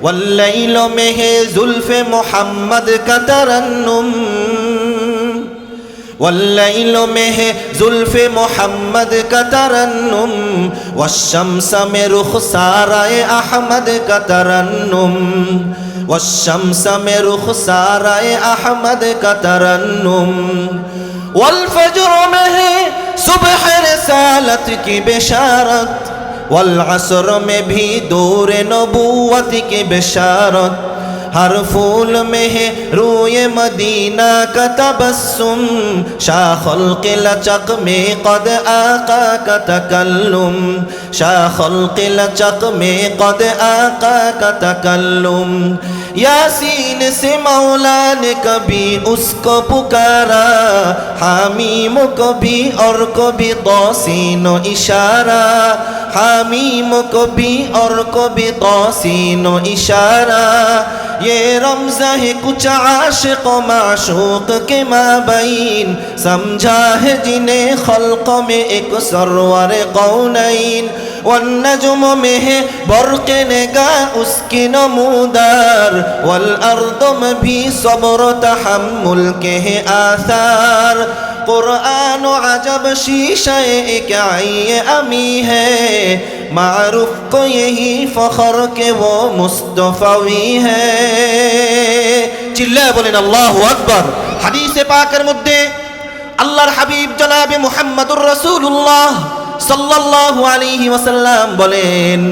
والليل में है जुल्फ मोहम्मद का तरन्नुम والليل में है जुल्फ मोहम्मद का तरन्नुम والشمس में रुखसाराए अहमद का तरन्नुम والشمس में रुखसाराए अहमद का तरन्नुम والفجر में है सुबह रसालत की बिशारत والعصر में भी दूर नबूवत की बिशारत हर फूल में है रूए मदीना का तबस्सुम शाखुल के लचक में कद आका का तकल्लुम शाखुल के लचक में कद आका का तकल्लुम यासीन से मौला ने कभी उसको पुकारा हामीम को भी और को भी तौसीनो इशारा हामीम को भी और को भी तौसीनो इशारा ये रमज़ा है कुछ आशिक़ व माशूक़ के माबैन समझा है जिन्हें खल्क़ में एक सरवर कौनैन वन्नजुम में है बर्क़ निगाह उसकी नमूदार वल-अर्द में भी सब्र तहम्मुल के है आसार कुरान अजब शीशे एक आए अमी है मारूफ को यही फखर के वो मुस्तफावी है चिल्लाए बोलें अल्लाहु अकबर हदीसे पाकेर मध्य अल्लाहर हबीब जनाबे मुहम्मदुर रसूलुल्लाह सल्लल्लाहु अलैहि वसल्लम बोलेन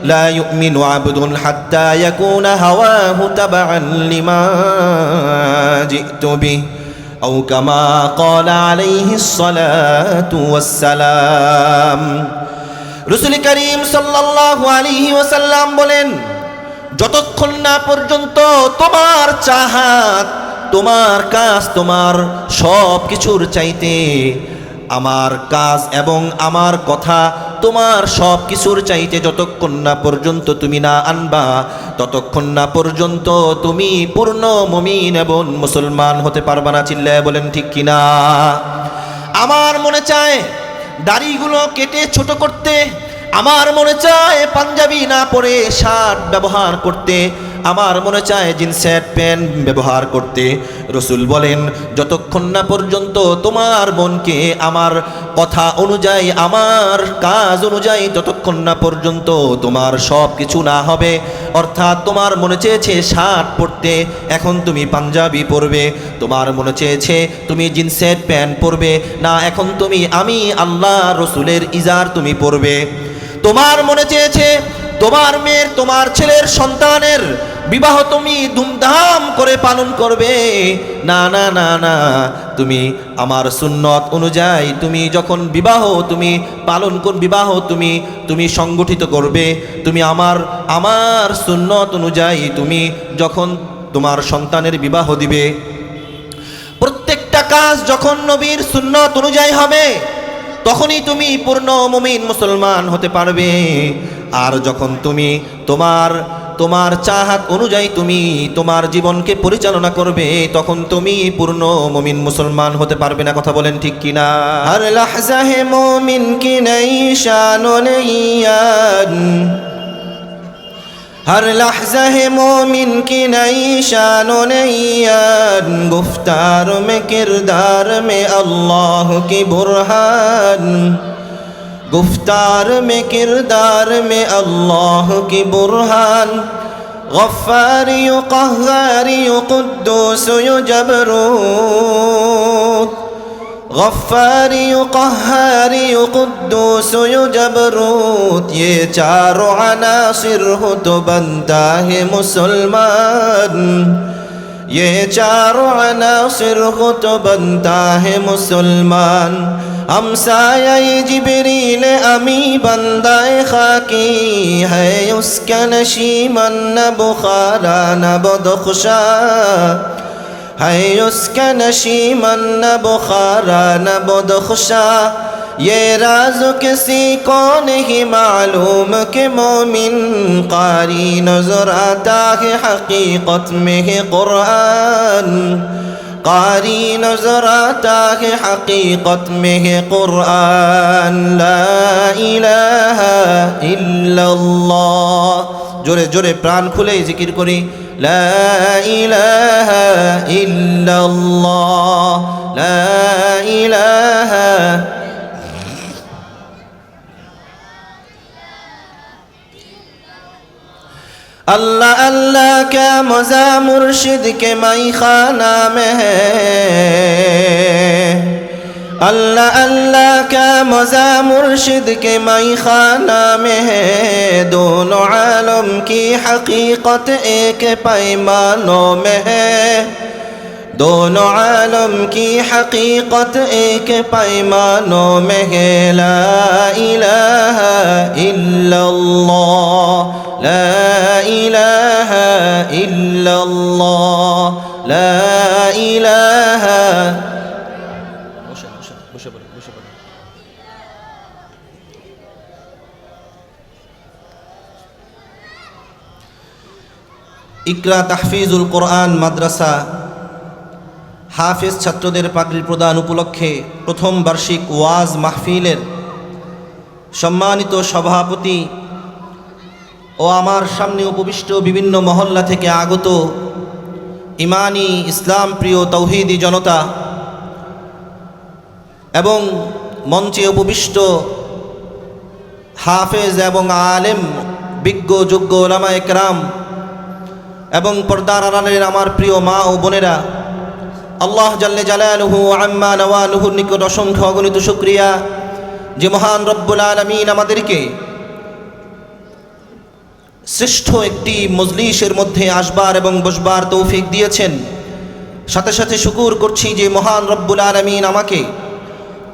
ला युमिनु अब्दुन हत्ता यकूना हवाहु तबअन लिमा जितु बिहि औ कमा क़ाल अलैहिस्सलातु वस्सलाम रसूल करीम सल्लल्लाहु अलैहि वसल्लम बोलेन যতক্ষণ না পর্যন্ত তোমার চাহাত তোমার কাজ তোমার সব কিছুর চাইতে আমার কাজ এবং আমার কথা তোমার সব কিছুর চাইতে যতক্ষণ না পর্যন্ত তুমি না আনবা ততক্ষণ না পর্যন্ত তুমি পূর্ণ মুমিন এবং মুসলমান হতে পারবা না চিল্লায় বলেন ঠিক কিনা আমার মনে চায় দাড়িগুলো কেটে ছোট করতে আমার মনে চায় পাঞ্জাবি না পরে শার্ট ব্যবহার করতে আমার মনে চায় জিন্সের প্যান্ট ব্যবহার করতে রসুল বলেন যতক্ষণ না পর্যন্ত তোমার মনকে আমার কথা অনুযায়ী আমার কাজ অনুযায়ী ততক্ষণ না পর্যন্ত তোমার সব কিছু না হবে অর্থাৎ তোমার মনে চেয়েছে শার্ট পরতে এখন তুমি পাঞ্জাবি পরবে তোমার মনে চেয়েছে তুমি জিন্সের প্যান্ট পরবে না এখন তুমি আমি আল্লাহ রসুলের ইজার তুমি পরবে তোমার মনে চেয়েছে তোমার মেয়ের তোমার ছেলের সন্তানের বিবাহ তুমি ধুমধাম করে পালন করবে না না না না তুমি আমার সুন্নত অনুযায়ী তুমি যখন বিবাহ তুমি পালন কর বিবাহ তুমি সংগঠিত করবে তুমি আমার সুন্নত অনুযায়ী তুমি যখন তোমার সন্তানের বিবাহ দিবে প্রত্যেকটা কাজ যখন নবীর সুন্নত অনুযায়ী হবে তখনই তুমি পূর্ণ মুমিন মুসলমান হতে পারবে আর যখন তুমি তোমার চাহাত অনুযায়ী তুমি তোমার জীবনকে পরিচালনা করবে তখন তুমি পূর্ণ মুমিন মুসলমান হতে পারবে না কথা বলেন ঠিক কিনা হর লাহজা হে মুমিন কি নই শান ও নিয়ান हर लहज़ा है मोमिन की नई शान व नैयान गुफ्तार में किरदार में अल्लाह की बुरहान गुफ्तार में किरदार में अल्लाह की बुरहान गफ्फारी क़ह्हारी क़ुद्दूस जबरूत गफ्फारी क़ह्हारी क़ुद्दूस जबरूत ये चारों अनासिर हो तो बनता है मुसलमान ये चारों अनासिर हो तो बनता है मुसलमान हमसाया जिब्रील अमी बंदाए खाकी है उसका नशीमन न बुखारा न बदख्शा है उसका नशीमन न बुखारा न बदख्शा ये राज किसी को नहीं मालूम के मोमिन कारी नजर आता है हकीकत में है कुरान कारी नजर आता है हकीकत में है कुरान ला इलाहा इल्लल्लाह জোরে জোরে প্রাণ খুলে জিকির করি, লা ইলাহা ইল্লাল্লাহ, লা ইলাহা। अल्लाह अल्लाह क्या मज़ा मुर्शिद के मई खाना में है, अल्लाह अल्लाह क्या मज़ा मुर्शिद के मई खाना में है। दोनों आलम की हकीकत एक पैमानों में है, दोनों आलम की हकीकत एक पैमानों में है। ला इलाहा इल्लल्लाह, ला इलाहा इल्लल्लाह, ला इलाहा। ইকরা তাহফিজুল কোরআন মাদ্রাসা হাফেজ ছাত্রদের পাগড়ি প্রদান উপলক্ষে প্রথম বার্ষিক ওয়াজ মাহফিলের সম্মানিত সভাপতি ও আমার সামনে উপবিষ্ট বিভিন্ন মহল্লা থেকে আগত ইমানি ইসলাম প্রিয় তৌহিদি জনতা এবং মঞ্চে উপবিষ্ট হাফেজ এবং আলেম বিজ্ঞ যোগ্য ওলামায়ে কেরাম এবং পর্দার আড়ালের আমার প্রিয় মা ও বোনেরা, আল্লাহ জাল্লে জালালুহু আম্মা নওয়ালুহুর নিকট অসংখ্য অগণিত শুকরিয়া যে মহান রব্বুল আলামিন আমাদেরকে শ্রেষ্ঠ একটি মজলিসের মধ্যে আসবার এবং বসবার তৌফিক দিয়েছেন। সাথে সাথে শুকর করছি যে মহান রব্বুল আলামিন আমাকে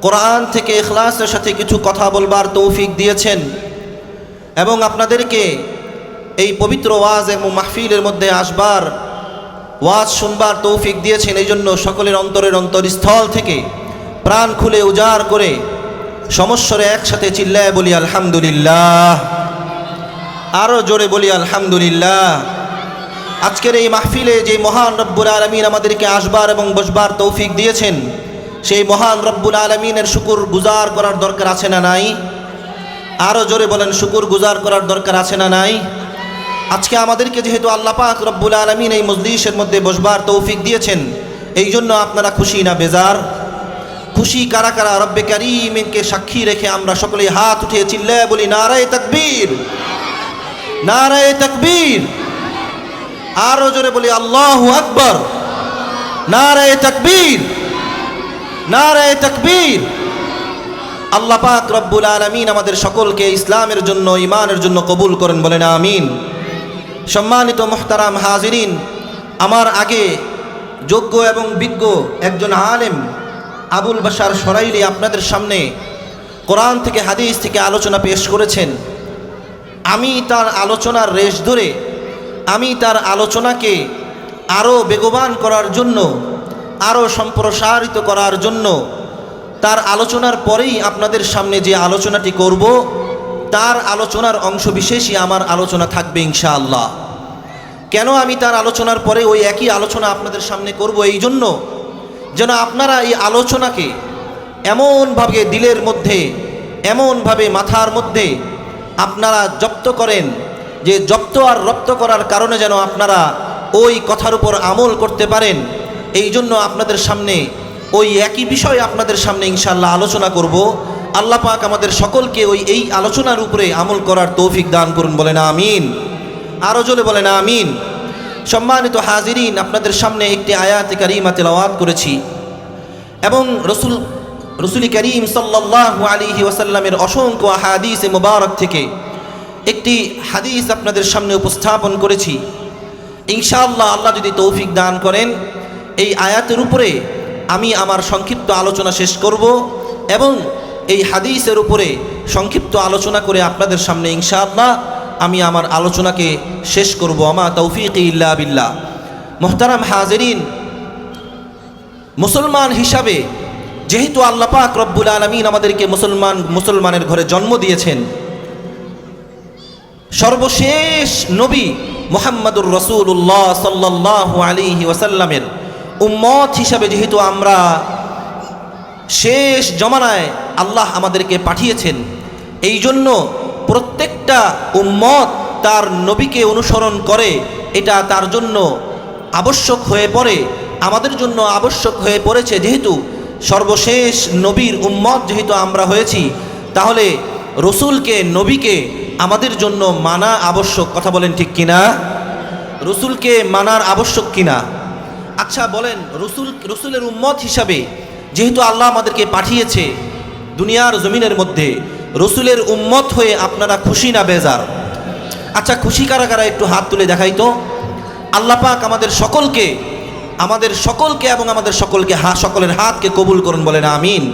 কোরআন থেকে ইখলাসের সাথে কিছু কথা বলবার তৌফিক দিয়েছেন এবং আপনাদেরকে এই পবিত্র ওয়াজ এবং মাহফিলের মধ্যে আসবার ওয়াজ শুনবার তৌফিক দিয়েছেন। এই জন্য সকলের অন্তরের অন্তরস্থল থেকে প্রাণ খুলে উজাড় করে সমস্বরে একসাথে চিল্লায় বলি আলহামদুলিল্লাহ, আরও জোরে বলি আলহামদুলিল্লাহ। আজকের এই মাহফিলে যে মহান রব্বুল আলামিন আমাদেরকে আসবার এবং বসবার তৌফিক দিয়েছেন, সেই মহান রব্বুল আলামিনের শুকর গুজার করার দরকার আছে না নাই? আরও জোরে বলেন, শুকর গুজার করার দরকার আছে না নাই? আজকে আমাদেরকে যেহেতু আল্লাহ পাক রব্বুল আলামিন এই মজলিসের মধ্যে বসবার তৌফিক দিয়েছেন, এই জন্য আপনারা খুশি না বেজার? খুশি কারা কারা? রব্বে কারীমকে সাক্ষী রেখে আমরা সকলে হাত উঠিয়ে চিল্লায় বলি নারায়ে তাকবীর, নারায়ে তাকবীর। আরও জোরে বলি আল্লাহু আকবার, নারায়ে তাকবীর, নারায়ে তাকবীর। আল্লাহ পাক রব্বুল আলামিন আমাদের সকলকে ইসলামের জন্য, ঈমানের জন্য কবুল করেন, বলেন আমিন। সম্মানিত মুহতারাম হাজিরিন, আমার আগে যোগ্য এবং বিজ্ঞ একজন আলেম আবুল বাশার সরাইলি আপনাদের সামনে কোরআন থেকে হাদিস থেকে আলোচনা পেশ করেছেন। আমি তার আলোচনার রেশ ধরে আমি তার আলোচনাকে আরও বেগবান করার জন্য, আরও সম্প্রসারিত করার জন্য তার আলোচনার পরেই আপনাদের সামনে যে আলোচনাটি করব, তার আলোচনার অংশ বিশেষই আমার আলোচনা থাকবে ইনশাআল্লাহ। কেন আমি তার আলোচনার পরে ওই একই আলোচনা আপনাদের সামনে করব? এই জন্য যেন আপনারা এই আলোচনাকে এমনভাবে দিলের মধ্যে, এমনভাবে মাথার মধ্যে আপনারা জপ্ত করেন যে জপ্ত আর রপ্ত করার কারণে যেন আপনারা ওই কথার উপর আমল করতে পারেন। এই জন্য আপনাদের সামনে ওই একই বিষয় আপনাদের সামনে ইনশাআল্লাহ আলোচনা করব। আল্লাহ পাক আমাদের সকলকে এই আলোচনার উপরে আমল করার তৌফিক দান করুন, বলেন আমিন। আরও জোরে বলেন আমিন। সম্মানিত হাজিরিন, আপনাদের সামনে একটি আয়াতে কারিমা তেলাওয়াত করেছি এবং রসুল করিম সাল্লাল্লাহু আলাইহি ওয়াসাল্লামের অসংখ্য হাদিসে মুবারক থেকে একটি হাদিস আপনাদের সামনে উপস্থাপন করেছি। ইনশাআল্লাহ আল্লাহ যদি তৌফিক দান করেন, এই আয়াতের উপরে আমি আমার সংক্ষিপ্ত আলোচনা শেষ করব এবং এই হাদিসের উপরে সংক্ষিপ্ত আলোচনা করে আপনাদের সামনে ইনশাআল্লাহ আমি আমার আলোচনাকে শেষ করব। আমা তৌফিক ইল্লা বিল্লাহ। মুহতারাম হাজিরিন, মুসলমান হিসাবে যেহেতু আল্লাহ পাক রব্বুল আলামিন আমাদেরকে মুসলমানের ঘরে জন্ম দিয়েছেন, সর্বশেষ নবী মুহাম্মদুর রাসূলুল্লাহ সাল্লাল্লাহু আলাইহি ওয়াসাল্লামের উম্মত হিসাবে যেহেতু আমরা শেষ জমানায় আল্লাহ আমাদেরকে পাঠিয়েছেন, এই জন্য প্রত্যেকটা উম্মত তার নবীকে অনুসরণ করে, এটা তার জন্য আবশ্যক হয়ে পড়ে, আমাদের জন্য আবশ্যক হয়ে পড়েছে। যেহেতু সর্বশেষ নবীর উম্মত যেহেতু আমরা হয়েছি, তাহলে রসুলকে, নবীকে আমাদের জন্য মানা আবশ্যক। কথা বলেন ঠিক কিনা? রসুলকে মানার আবশ্যক কিনা? আচ্ছা বলেন, রসুলের উম্মত হিসাবে যেহেতু আল্লাহ আমাদেরকে পাঠিয়েছে দুনিয়ার জমিনের মধ্যে, রসুলের উম্মত হয়ে আপনারা খুশি না বেজার? আচ্ছা খুশি কারা কারা একটু হাত তুলে দেখাই তো। আল্লাহ পাক আমাদের সকলকে এবং আমাদের সকলের হাতকে কবুল করুন, বলেন আমিন।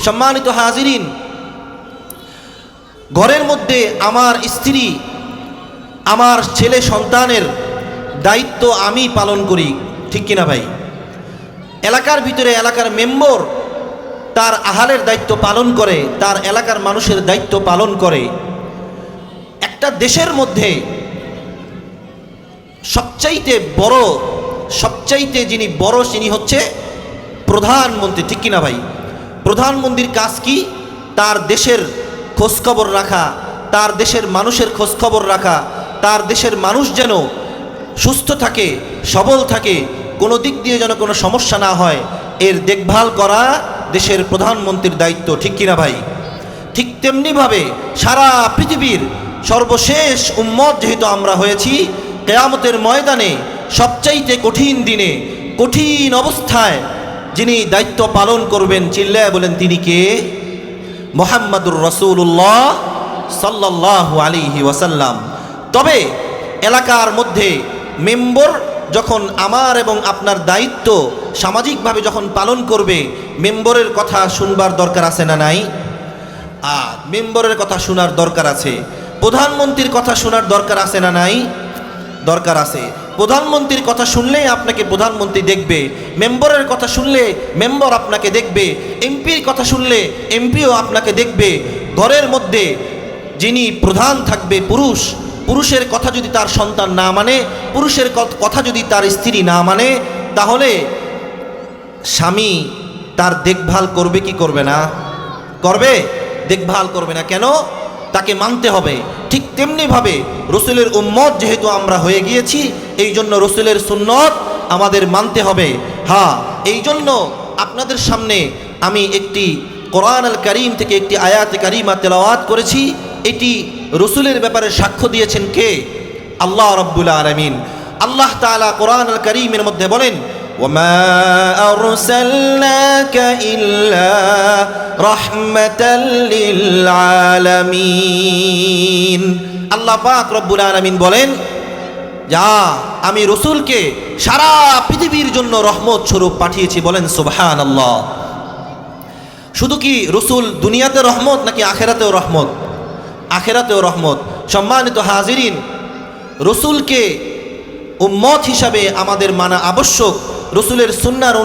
সম্মানিত হাজিরিন, ঘরের মধ্যে আমার স্ত্রী, আমার ছেলে সন্তানের দায়িত্ব আমি পালন করি, ঠিক কিনা ভাই? এলাকার ভিতরে এলাকার মেম্বার তার আহালের দায়িত্ব পালন করে, তার এলাকার মানুষের দায়িত্ব পালন করে। একটা দেশের মধ্যে সবচাইতে যিনি বড় তিনি হচ্ছে প্রধানমন্ত্রী, ঠিক কিনা ভাই? প্রধানমন্ত্রীর কাজ কি? তার দেশের খোঁজখবর রাখা, তার দেশের মানুষের খোঁজখবর রাখা, তার দেশের মানুষ যেন সুস্থ থাকে, সবল থাকে, কোনো দিক দিয়ে যেন কোনো সমস্যা না হয়, এর দেখভাল করা দেশের প্রধানমন্ত্রীর দায়িত্ব, ঠিক কিনা ভাই? ঠিক তেমনিভাবে সারা পৃথিবীর সর্বশেষ উম্মত যেহেতু আমরা হয়েছি, কিয়ামতের ময়দানে সবচাইতে কঠিন দিনে, কঠিন অবস্থায় যিনি দায়িত্ব পালন করবেন, চিল্লায় বলেন তিনি কে? মুহাম্মাদুর রাসূলুল্লাহ সাল্লাল্লাহু আলাইহি ওয়াসাল্লাম। তবে এলাকার মধ্যে মেম্বার যখন আমার এবং আপনার দায়িত্ব সামাজিকভাবে যখন পালন করবে, মেম্বরের কথা শুনবার দরকার আছে না নাই? মেম্বরের কথা শোনার দরকার আছে। প্রধানমন্ত্রীর কথা শোনার দরকার আছে না নাই? দরকার আছে। প্রধানমন্ত্রীর কথা শুনলেই আপনাকে প্রধানমন্ত্রী দেখবে, মেম্বরের কথা শুনলে মেম্বার আপনাকে দেখবে, এমপির কথা শুনলে এমপিও আপনাকে দেখবে। ঘরের মধ্যে যিনি প্রধান থাকবে পুরুষের কথা যদি তার সন্তান না মানে, পুরুষের কথা যদি তার স্ত্রী না মানে, তাহলে স্বামী তার দেখভাল করবে কি করবে না? করবে, দেখভাল করবে না। কেন? তাকে মানতে হবে। ঠিক তেমনিভাবে রসুলের উম্মত যেহেতু আমরা হয়ে গিয়েছি, এই জন্য রসুলের সুন্নত আমাদের মানতে হবে। হ্যাঁ, এই জন্য আপনাদের সামনে আমি একটি কোরআন আল কারীম থেকে একটি আয়াতে কারিমা তেলাওয়াত করেছি। এটি রসুলের ব্যাপারে সাক্ষ্য দিয়েছেন কে? আল্লাহ রাব্বুল আলামিন। আল্লাহ তাআলা কোরআন আল কারীমের মধ্যে বলেন, ওয়ামা আরসালনাকা ইল্লা রাহমাতাল লিল আলামিন। আল্লাহ পাক রব্বুল আলামিন বলেন, যা আমি রসুলকে সারা পৃথিবীর জন্য রহমত স্বরূপ পাঠিয়েছি। বলেন সুবহানাল্লাহ। শুধু কি রসুল দুনিয়াতে রহমত নাকি আখেরাতেও রহমত? আখেরাতেও রহমত। সম্মানিত হাজিরিন, রসুলকে উম্মত হিসাবে আমাদের মানা আবশ্যক। রসুলের সুন্নার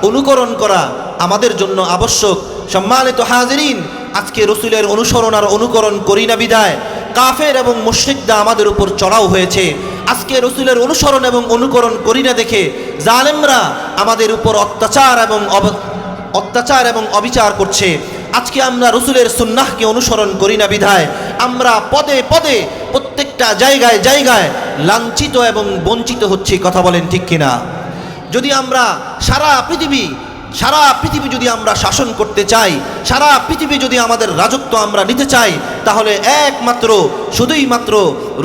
অনুকরণ করা আমাদের জন্য আবশ্যক। সম্মানিত হাজিরিন, আজকে রসুলের অনুসরণ আর অনুকরণ করি না বিধায় কাফের এবং মুশরিকরা আমাদের উপর চড়াও হয়েছে। আজকে রসুলের অনুসরণ এবং অনুকরণ করি না দেখে জালেমরা আমাদের উপর অত্যাচার এবং অবিচার করছে। আজকে আমরা রসুলের সুন্নাহকে অনুসরণ করি না বিধায় আমরা পদে পদে প্রত্যেকটা জায়গায় লাঞ্ছিত এবং বঞ্চিত হচ্ছি। কথা বলেন ঠিক কিনা? যদি আমরা সারা পৃথিবী যদি আমরা শাসন করতে চাই, সারা পৃথিবী যদি আমাদের রাজত্ব আমরা নিতে চাই, তাহলে শুধুই মাত্র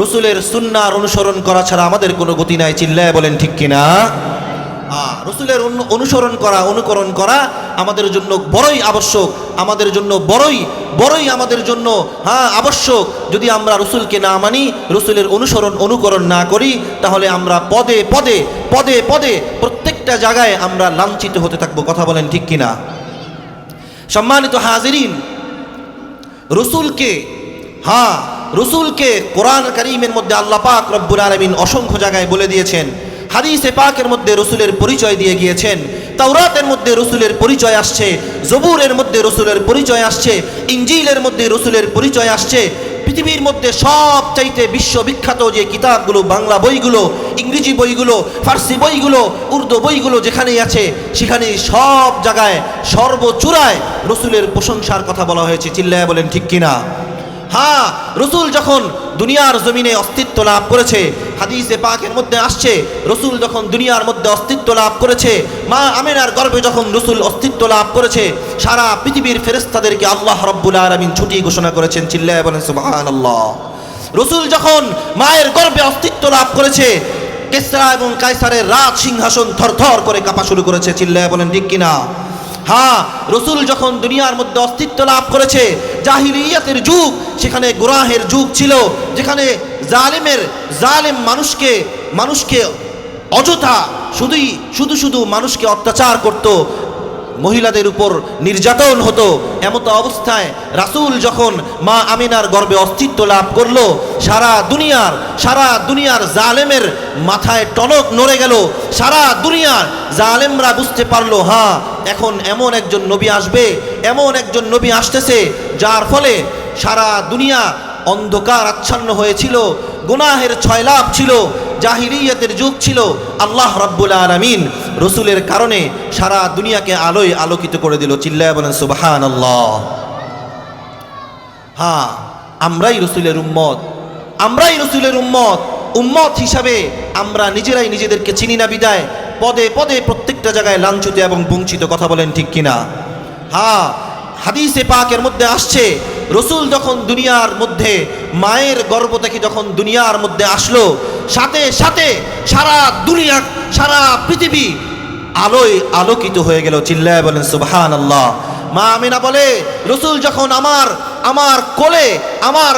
রসুলের সুন্নাহর অনুসরণ করা ছাড়া আমাদের কোনো গতি নাই। চিল্লায় বলেন ঠিক কিনা? রসুলের অনুকরণ করা আমাদের জন্য বড়ই আবশ্যক, আমাদের জন্য বড়ই আমাদের জন্য আবশ্যক। যদি আমরা রসুলকে না মানি, রসুলের অনুকরণ না করি, তাহলে আমরা পদে পদে প্রত্যেকটা জায়গায় আমরা লাঞ্ছিত হতে থাকবো। কথা বলেন ঠিক কিনা? সম্মানিত হাজিরিন, রসুলকে কোরআন কারীমের মধ্যে আল্লাহ পাক রব্বুল আলামিন অসংখ্য জায়গায় বলে দিয়েছেন। হাদিসে পাকের মধ্যে রসুলের পরিচয় দিয়ে গিয়েছেন। তাওরাতের মধ্যে রসুলের পরিচয় আসছে, জবুরের মধ্যে রসুলের পরিচয় আসছে, ইনজিলের মধ্যে রসুলের পরিচয় আসছে। পৃথিবীর মধ্যে সবচাইতে বিশ্ববিখ্যাত যে কিতাবগুলো, বাংলা বইগুলো, ইংরেজি বইগুলো, ফার্সি বইগুলো, উর্দু বইগুলো যেখানেই আছে, সেখানে সব জায়গায় সর্বচূড়ায় রসুলের প্রশংসার কথা বলা হয়েছে। চিল্লায়া বলেন ঠিক কিনা? হ্যাঁ, রসুল যখন দুনিয়ার জমিনে অস্তিত্ব লাভ করেছে, হাদিসে পাকের মধ্যে আসছে, রসুল যখন দুনিয়ার মধ্যে অস্তিত্ব লাভ করেছে, মা আমিনার গর্ভে যখন রসুল অস্তিত্ব লাভ করেছে, সারা পৃথিবীর ফেরেশতাদেরকে আল্লাহ রাব্বুল আলামিন ছুটি ঘোষণা করেছেন। চিল্লায়ে বলেন সুবহানাল্লাহ। রসুল যখন মায়ের গর্ভে অস্তিত্ব লাভ করেছে, কিসরা এবং কায়সারের রাজ সিংহাসন থরথর করে কাঁপা শুরু করেছে। চিল্লায়ে বলেন ঠিক কিনা? হ্যাঁ, রসুল যখন দুনিয়ার মধ্যে অস্তিত্ব লাভ করেছে, জাহিলিয়াতের যুগ, সেখানে গুনাহের যুগ ছিল, যেখানে জালেম মানুষকে অযথা শুধু মানুষকে অত্যাচার করত, মহিলাদের উপর নির্যাতন হতো। এমতো অবস্থায় রাসূল যখন মা আমিনার গর্ভে অস্তিত্ব লাভ করলো, সারা দুনিয়ার জালেমের মাথায় টনক নড়ে গেল। সারা দুনিয়ার জালেমরা বুঝতে পারলো, হ্যাঁ, এখন এমন একজন নবী আসবে, এমন একজন নবী আসতেছে, যার ফলে সারা দুনিয়া অন্ধকার আচ্ছন্ন হয়েছিল, গুনাহের ছয়লাভ ছিল, জাহিলিয়াতের যুগ ছিল। আল্লাহ রাব্বুল আলামিন রসুলের কারণে সারা দুনিয়াকে আলোয় আলোকিত করে দিল। চিল্লায়ে বলেন সুবহানাল্লাহ। হ্যাঁ, আমরাই রসুলের উম্মত হিসাবে আমরা নিজেরাই নিজেদেরকে চিনি না বিদায় পদে পদে প্রত্যেকটা জায়গায় লাঞ্ছিত এবং বঞ্চিত। কথা বলেন ঠিক কিনা? হ্যাঁ, হাদিসে পাকের মধ্যে আসছে, রসুল যখন দুনিয়ার মধ্যে মায়ের গর্ভ থেকে যখন দুনিয়ার মধ্যে আসলো, সাথে সাথে সারা পৃথিবী আলোয় আলোকিত হয়ে গেল। চিল্লায়ে বলেন সুবহানাল্লাহ। মা আমিনা বলে, রসুল যখন আমার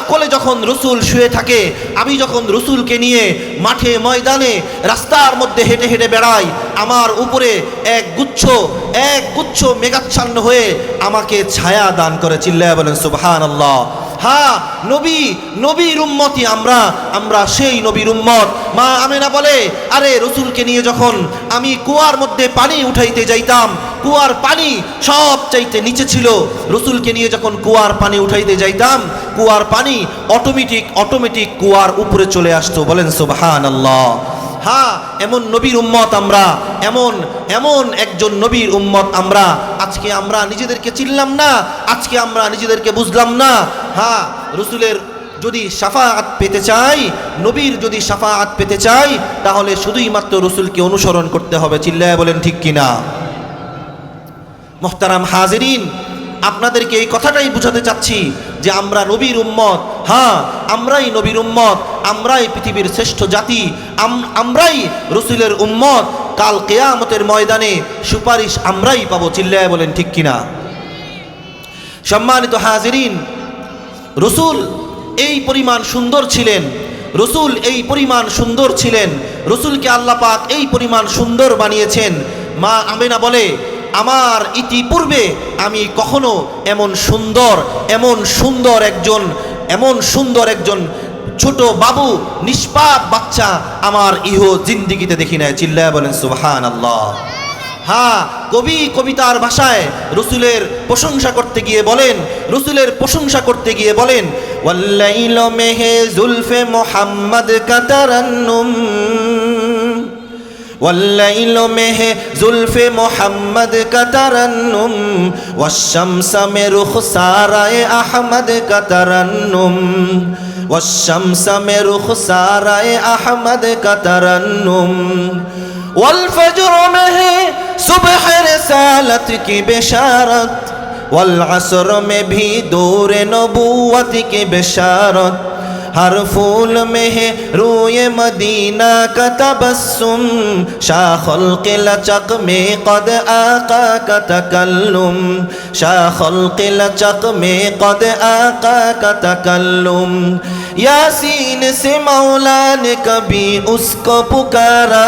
কোলে যখন রসুল শুয়ে থাকে, আমি যখন রসুলকে নিয়ে মাঠে ময়দানে রাস্তার মধ্যে হেঁটে হেঁটে বেড়াই, আমার উপরে এক গুচ্ছ মেঘাচ্ছন্ন হয়ে আমাকে ছায়া দান করে। চিল্লায়ে বলেন সুবহানাল্লাহ। হ্যাঁ, নবীর উম্মতি আমরা সেই নবীর উম্মত। মা আমিনা বলে, আরে রসুলকে নিয়ে যখন আমি কুয়ার মধ্যে পানি উঠাইতে যাইতাম, কুয়ার পানি সব চাইতে নিচে ছিল, রসুলকে নিয়ে যখন কুয়ার পানি উঠাইতে যাইতাম, কুয়ার পানি অটোমেটিক কুয়ার উপরে চলে আসতো। বলেন সুবহানাল্লাহ। হ্যাঁ, এমন নবীর উম্মত আমরা, এমন একজন নবীর উম্মত আমরা। আজকে আমরা নিজেদেরকে চিনলাম না, আজকে আমরা নিজেদেরকে বুঝলাম না। হ্যাঁ, রসুলের যদি শাফাআত পেতে চাই, নবীর যদি শাফাআত পেতে চাই, তাহলে শুধুই মাত্র রসুলকে অনুসরণ করতে হবে। চিল্লায়ে বলেন ঠিক কিনা? মুহতারাম হাজিরিন, আপনাদেরকে এই কথাটাই বুঝাতে চাচ্ছি যে আমরা নবীর উম্মত। হ্যাঁ, আমরাই নবীর উম্মত, আমরাই পৃথিবীর শ্রেষ্ঠ জাতি, আমরাই রসুলের উম্মত। কাল কিয়ামতের ময়দানে সুপারিশ আমরাই পাবো। চিল্লায়ে বলেন ঠিক কিনা? সম্মানিত হাজিরিন, রসুল এই পরিমাণ সুন্দর ছিলেন, রসুলকে আল্লাহ পাক এই পরিমাণ সুন্দর বানিয়েছেন। মা আমিনা বলে, আমার ইতিপূর্বে আমি কখনো এমন সুন্দর একজন ছোট বাবু, নিষ্পাপ বাচ্চা আমার জিন্দিগিতে দেখি নাই। চিল্লায়ে বলেন সুবহানাল্লাহ। হ্যাঁ, কবিতার ভাষায় রসুলের প্রশংসা করতে গিয়ে বলেন, ওয়াল্লাইল মেহে জুলফে মোহাম্মদ কাতারান্নুম, والليل مه زلف محمد كترنم والشمس में रुखसाराए अहमद कतरन्नुम والشمس में रुखसाराए अहमद कतरन्नुम والفجر में सुबह रसालत की बिशारत والعصر में भी दूर नबूवत की बिशारत हर फूल में है रूए मदीना का तबस्सुम शाखुल के लचक में कद आका का तकल्लुम शाखुल के लचक में कद आका का तकल्लुम यासीन से मौला ने कभी उसको पुकारा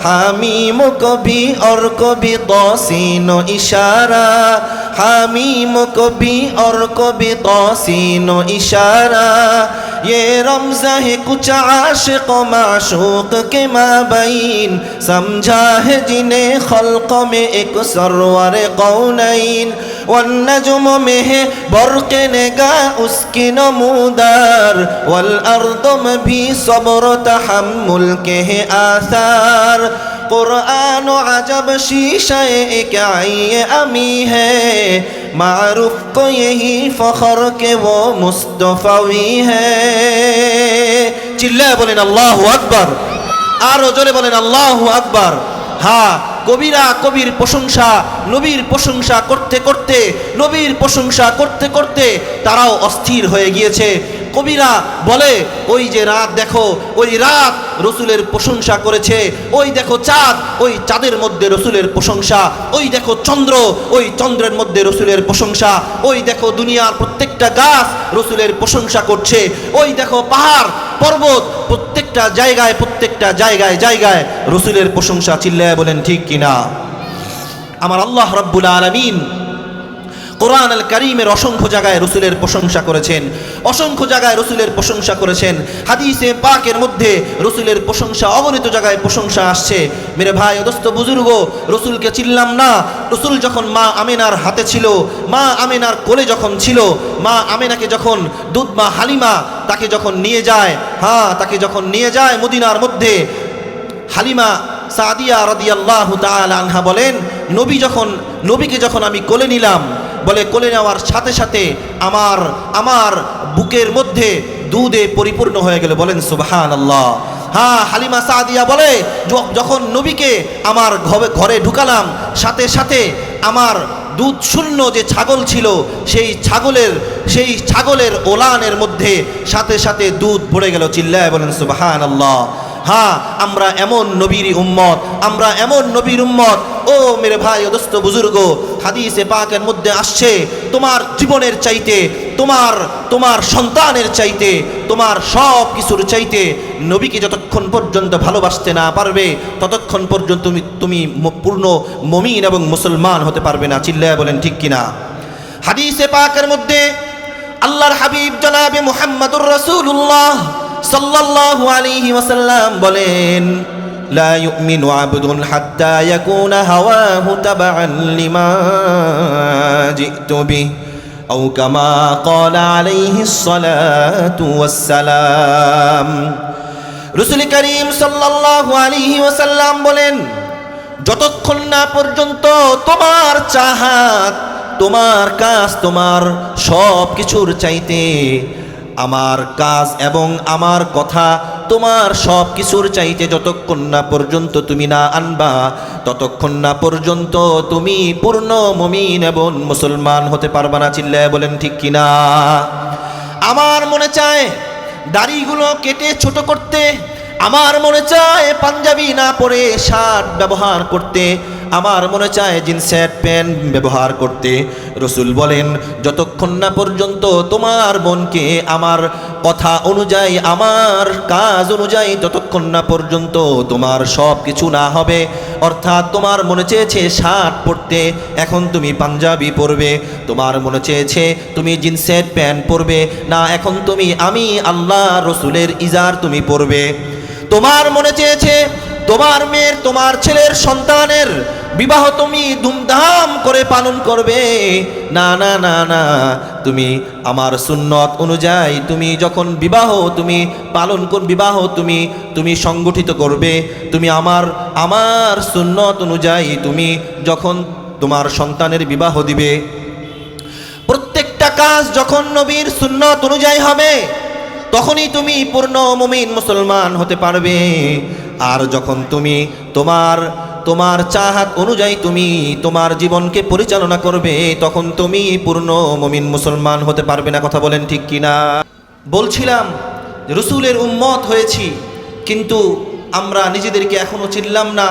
हामीम को भी और को भी तौसीनो इशारा हामीम को भी और को भी तौसीनो इशारा ये रमज़ा है कुछ आशिक़ माशूक़ के माबैन समझा है जिन्हें खल्क़ में एक सरवर कौनैन वन्नजुम में है बर्क़ निगाह उसकी नमूदार वल अर्द में भी सब्र तहम्मुल के है आसार कुरान अजब शीशे एक आइए अमी है मारूफ को यही फखर के वो मुस्तफावी है चिल्लाए बोलें अल्लाहु अकबर आरो जोरे बोलें अल्लाहु अकबर हाँ কবিরা কবির প্রশংসা নবীর প্রশংসা করতে করতে নবীর প্রশংসা করতে করতে তারাও অস্থির হয়ে গিয়েছে কবিরা বলে ওই যে রাত দেখো ওই রাত রসুলের প্রশংসা করেছে ওই দেখো চাঁদ ওই চাঁদের মধ্যে রসুলের প্রশংসা ওই দেখো চন্দ্র ওই চন্দ্রের মধ্যে রসুলের প্রশংসা ওই দেখো দুনিয়ার প্রত্যেকটা গাছ রসুলের প্রশংসা করছে ওই দেখো পাহাড় পর্বত প্রত্যেকটা জায়গায় জায়গায় রসুলের প্রশংসা চিল্লায় বলেন ঠিক কিনা আমার আল্লাহ রাব্বুল আলামিন কোরআন আল কারীমের অসংখ্য জায়গায় রসুলের প্রশংসা করেছেন অসংখ্য জায়গায় রসুলের প্রশংসা করেছেন হাদিসে পাকের মধ্যে রসুলের প্রশংসা অগণিত জায়গায় প্রশংসা আসছে মেরে ভাই দোস্ত বুজুর্গ রসুলকে চিনলাম না রসুল যখন মা আমেনার হাতে ছিল মা আমেনার কোলে যখন ছিল মা আমেনাকে যখন দুধ মা হালিমা তাকে যখন নিয়ে যায় তাকে যখন নিয়ে যায় মদিনার মধ্যে হালিমা সাদিয়া রাদিয়াল্লাহু তাআলা আনহা বলেন নবীকে যখন আমি কোলে নিলাম বলে কোলে নেওয়ার সাথে সাথে আমার বুকের মধ্যে দুধে পরিপূর্ণ হয়ে গেল বলেন সুবহানাল্লাহ হালিমা সাদিয়া বলে যখন নবীকে আমার ঘরে ঢুকালাম সাথে সাথে আমার দুধ শূন্য যে ছাগল ছিল সেই ছাগলের ওলানের মধ্যে সাথে সাথে দুধ পড়ে গেল চিল্লায় বলেন সুবহানাল্লাহ আমরা এমন নবীর উম্মত ও মেরে ভাই ও দোস্ত বুজুর্গ হাদিসে পাকের মধ্যে আসছে তোমার জীবনের চাইতে তোমার সন্তানের চাইতে তোমার সব কিছুর চাইতে নবীকে যতক্ষণ পর্যন্ত ভালোবাসতে না পারবে ততক্ষণ পর্যন্ত তুমি পূর্ণ মুমিন এবং মুসলমান হতে পারবে না চিল্লায় বলেন ঠিক কিনা হাদিসে পাকের মধ্যে আল্লাহর হাবিব জনাবে মুহাম্মদুর রাসূলুল্লাহ সাল্লাল্লাহু আলাইহি ওয়াসাল্লাম বলেন লা ইউমিনু আবদুন হাত্তা ইয়াকুনা হাওয়াহু তাবাআন লিমা জিতু বি আও কামা ক্বালা আলাইহিস সালাতু ওয়াস সালাম রাসূল করিম সাল্লাল্লাহু আলাইহি ওয়াসাল্লাম বলেন যতক্ষণ না পর্যন্ত তোমার চাহাত তোমার কাজ তোমার সব কিছুর চাইতে আমার কাজ এবং আমার কথা তোমার সব কিছুর চাইতে যতক্ষণ না পর্যন্ত তুমি না আনবা ততক্ষণ না পর্যন্ত তুমি পূর্ণ মুমিন এবং মুসলমান হতে পারবা না চিল্লায় বলেন ঠিক কিনা আমার মনে চায় দাড়িগুলো কেটে ছোট করতে আমার মনে চায় পাঞ্জাবি না পরে শার্ট ব্যবহার করতে আমার মনে চায় জিন্সের প্যান্ট ব্যবহার করতে রসুল বলেন যতক্ষণ না পর্যন্ত তোমার মনকে আমার কথা অনুযায়ী আমার কাজ অনুযায়ী ততক্ষণ না পর্যন্ত তোমার সব কিছু না হবে অর্থাৎ তোমার মনে চেয়েছে শার্ট পরতে এখন তুমি পাঞ্জাবি পরবে তোমার মনে চেয়েছে তুমি জিন্সের প্যান্ট পরবে না এখন তুমি আমি আল্লাহ রসুলের ইজার তুমি পরবে তোমার মনে চেয়েছে তোমার মেয়ের তোমার ছেলের সন্তানের বিবাহ তুমি ধুমধাম করে পালন করবে না না না না তুমি আমার সুন্নত অনুযায়ী তুমি যখন বিবাহ তুমি পালন কর বিবাহ তুমি সংগঠিত করবে তুমি আমার সুন্নত অনুযায়ী তুমি যখন তোমার সন্তানের বিবাহ দিবে প্রত্যেকটা কাজ যখন নবীর সুন্নত অনুযায়ী হবে তখনই তুমি পূর্ণ মুমিন মুসলমান হতে পারবে আর যখন তুমি তোমার চাহাত অনুযায়ী তুমি তোমার জীবনকে পরিচালনা করবে তখন তুমি পূর্ণ মুমিন মুসলমান হতে পারবে না কথা বলেন ঠিক কিনা বলছিলাম রসুলের উম্মত হয়েছি কিন্তু আমরা নিজেদেরকে এখনো চিনলাম না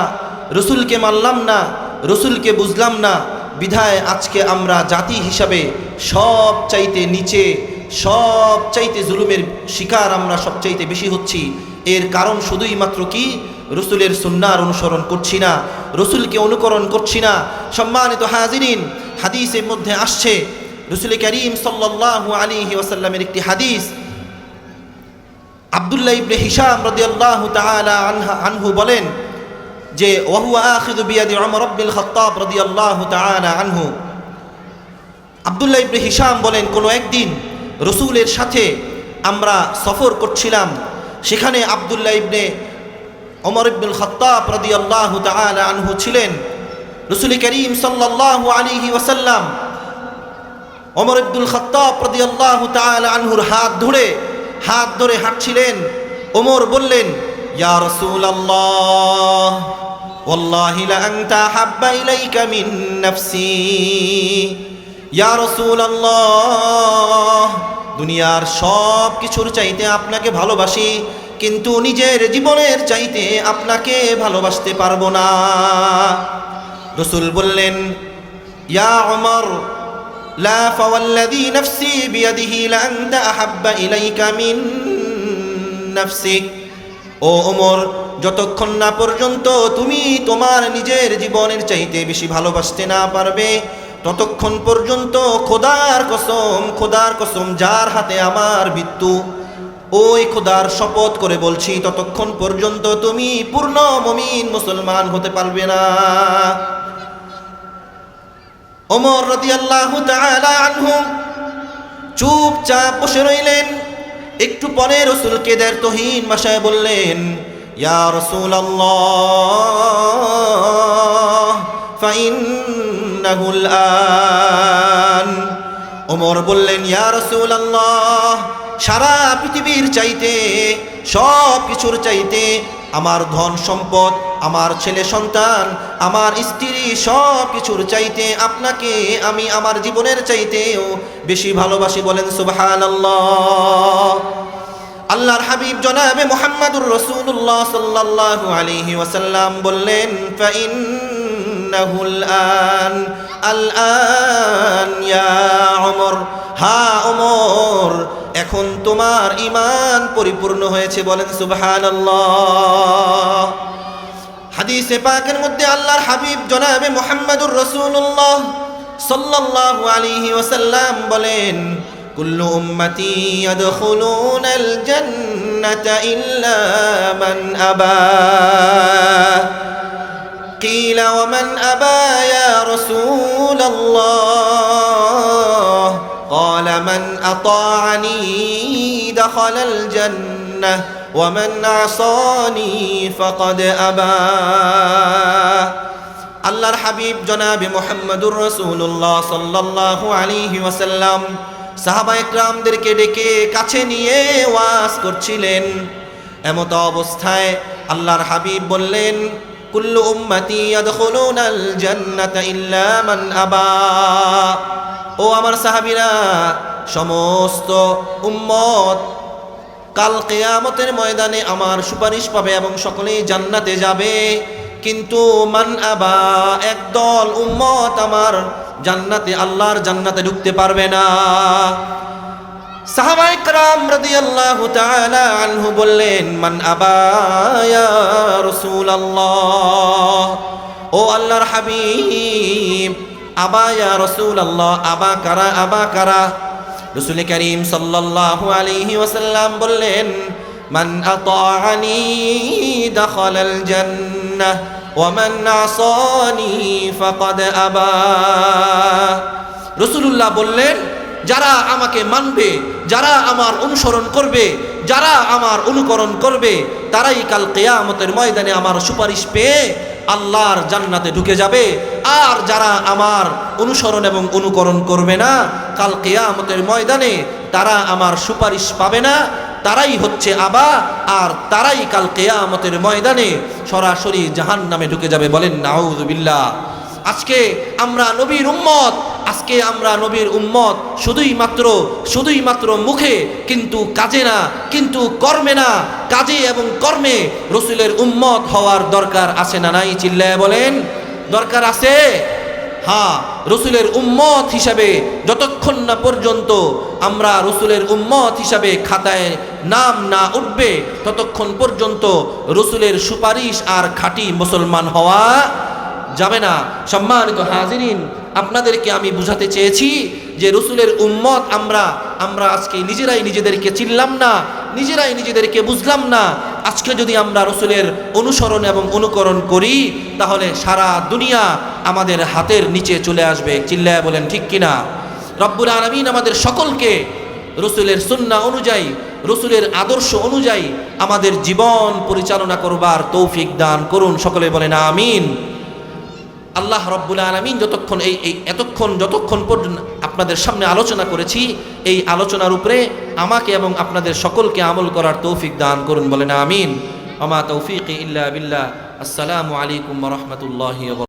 রসুলকে মানলাম না রসুলকে বুঝলাম না বিধায় আজকে আমরা জাতি হিসাবে সব চাইতে নিচে সব চাইতে জুলুমের শিকার আমরা সবচাইতে বেশি হচ্ছি এর কারণ শুধুই মাত্র কি রসুলের সুন্নাহর অনুসরণ করছি না রসুলকে অনুকরণ করছি না সম্মানিত হাজিরিন হাদিসের মধ্যে আসছে রসুল করিম সাল্লাল্লাহু আলাইহি ওয়াসাল্লামের একটি হাদিস আব্দুল্লাহ ইবনে হিশাম রাদিয়াল্লাহু তাআলা আনহু বলেন যে ওয়াহুয়া আখিযু বিয়াদি উমর ইবনুল খাত্তাব রাদিয়াল্লাহু তাআলা আনহু আব্দুল্লাহ ইবনে হিশাম বলেন কোনো একদিন রসুলের সাথে আমরা সফর করছিলাম সেখানে আব্দুল্লাহ ইবনে ওমর ইবনুল খাত্তাব রাদিয়াল্লাহু তাআলা আনহু ছিলেন। রাসূল করিম সাল্লাল্লাহু আলাইহি ওয়াসাল্লাম ওমর ইবনুল খাত্তাব রাদিয়াল্লাহু তাআলা আনহুর হাত ধরে হাঁটছিলেন। ওমর বললেন, ইয়া রাসূলুল্লাহ ওয়াল্লাহি লা আনতা হাব্বা ইলাইকা মিন নাফসি। ইয়া রাসূলুল্লাহ, দুনিয়ার সব কিছুর চাইতে আপনাকে ভালোবাসি, কিন্তু নিজের জীবনের চাইতে আপনাকে ভালোবাসতে পারবো না। রাসূল বললেন, ইয়া ওমর লা ফাওয়াল্লাযী নাফসি বিয়াদিহি লা আনতা আহাব্বা ইলাইকা মিন নাফসিক। ও ওমর, যতক্ষণ না পর্যন্ত তুমি তোমার নিজের জীবনের চাইতে বেশি ভালোবাসতে না পারবে, ততক্ষণ পর্যন্ত খোদার কসম যার হাতে আমার মৃত্যু, ওই খোদার শপথ করে বলছি, ততক্ষণ পর্যন্ত তুমি পূর্ণ মুমিন মুসলমান হতে পারবে না। ওমর রাদিয়াল্লাহু তাআলা আনহু চুপচাপ বসে রইলেন। একটু পরে রাসূলকে দায়িত্বহীন ভাষায় বললেন, ইয়া রাসূলুল্লাহ ফাইন্নাহুল আন। ওমর বললেন, ইয়া রাসূলুল্লাহ, সারা পৃথিবীর চাইতে, সব কিছুর চাইতে, আমার ধন সম্পদ, আমার ছেলে সন্তান, আমার স্ত্রী, সব কিছুর চাইতে আপনাকে আমি আমার জীবনের চাইতেও বেশি ভালোবাসি। বলেন সুবহানাল্লাহ। আল্লাহর হাবিব জনাবে মুহাম্মাদুর রাসূলুল্লাহ সাল্লাল্লাহু আলাইহি ওয়াসাল্লাম বললেন, ফাইন্নাহুল আন, আল আন ইয়া ওমর। হ্যাঁ ওমর, এখন তোমার ঈমান পরিপূর্ণ হয়েছে। বলেন সুবহানাল্লাহ। হাদিসে পাকের মধ্যে আল্লাহর হাবিব জনাবে মুহাম্মাদুর রাসূলুল্লাহ সাল্লাল্লাহু আলাইহি ওয়াসাল্লাম বলেন, কুল্লু উম্মতি ইয়াদখুলুনাল জান্নাতা ইল্লা মান আবা। কিলা ওয়া মান আবা ইয়া রাসূলাল্লাহ? قال من أطاعني دخل الجنة ومن عصاني فقد أبى। আল্লাহর হাবিব জনাবে মুহাম্মদুর রাসূলুল্লাহ সাল্লাল্লাহু আলাইহি ওয়াসাল্লাম সাহাবায়ে কেরামদেরকে ডেকে কাছে নিয়ে ওয়াজ করছিলেন। এমত অবস্থায় আল্লাহর হাবিব বললেন, কুল্লু উম্মতি ইয়াদখুলুনাল জান্নাতা ইল্লা মান আবা। ও আমার সাহাবীরা, সমস্ত উম্মত কাল কিয়ামতের ময়দানে আমার সুপারিশ পাবে এবং সকলেই জান্নাতে যাবে, কিন্তু মান আবা, একদল উম্মত আমার জান্নাতে, আল্লাহর জান্নাতে ঢুকতে পারবে না। সাহাবায়ে কেরাম রাদিয়াল্লাহু তাআলা আনহু বললেন, মান আবা ইয়া রাসূলুল্লাহ। ও আল্লাহর হাবিব, আবা ইয়া রাসূলুল্লাহ, আবা কারা, আবা কারা? রাসূল করিম সাল্লাল্লাহু আলাইহি ওয়াসাল্লাম বললেন, মান আতাআনি দাখালাল জান্নাহ ওয়া মান আসানি ফাকাদ আবা। রাসূলুল্লাহ বললেন, যারা আমাকে মানবে, যারা আমার অনুসরণ করবে, যারা আমার অনুকরণ করবে, তারাই কাল কিয়ামতের ময়দানে আমার সুপারিশ পেয়ে আল্লাহর জান্নাতে ঢুকে যাবে। আর যারা আমার অনুসরণ এবং অনুকরণ করবে না, কাল কিয়ামতের ময়দানে তারা আমার সুপারিশ পাবে না, তারাই হচ্ছে আবা, আর তারাই কাল কিয়ামতের ময়দানে সরাসরি জাহান্নামে ঢুকে যাবে। বলেন নাউযুবিল্লাহ। আজকে আমরা নবীর উম্মত, আজকে আমরা নবীর উম্মত শুধুই মাত্র মুখে, কিন্তু কাজে না, কিন্তু কর্মে না। কাজে এবং কর্মে রাসূলের উম্মত হওয়ার দরকার আছে না নাই? চিল্লায়ে বলেন, দরকার আছে। হ্যাঁ, রাসূলের উম্মত হিসাবে যতক্ষণ না পর্যন্ত আমরা রাসূলের উম্মত হিসাবে খাতায় নাম না উঠবে, ততক্ষণ পর্যন্ত রাসূলের সুপারিশ আর খাঁটি মুসলমান হওয়া যাবে না। সম্মানিত হাজিরিন, আপনাদেরকে আমি বুঝাতে চেয়েছি যে রাসূলের উম্মত আমরা আজকে নিজেরাই নিজেদেরকে চিনলাম না, নিজেরাই নিজেদেরকে বুঝলাম না। আজকে যদি আমরা রাসূলের অনুসরণ এবং অনুকরণ করি, তাহলে সারা দুনিয়া আমাদের হাতের নিচে চলে আসবে। চিল্লায়া বলেন ঠিক কিনা? রব্বুল আলামিন আমাদের সকলকে রাসূলের সুন্নাহ অনুযায়ী রসুলের আদর্শ অনুযায়ী আমাদের জীবন পরিচালনা করবার তৌফিক দান করুন। সকলে বলেন আমিন। আল্লাহ রব্বুল আলামিন যতক্ষণ পর্যন্ত আপনাদের সামনে আলোচনা করেছি, এই আলোচনার উপরে আমাকে এবং আপনাদের সকলকে আমল করার তৌফিক দান করুন। বলেন আমিন। ওয়া মা তৌফিকি ইল্লা বিল্লাহ। আসসালামু আলাইকুম ওয়া রাহমাতুল্লাহি ওয়া বারাকাতুহু।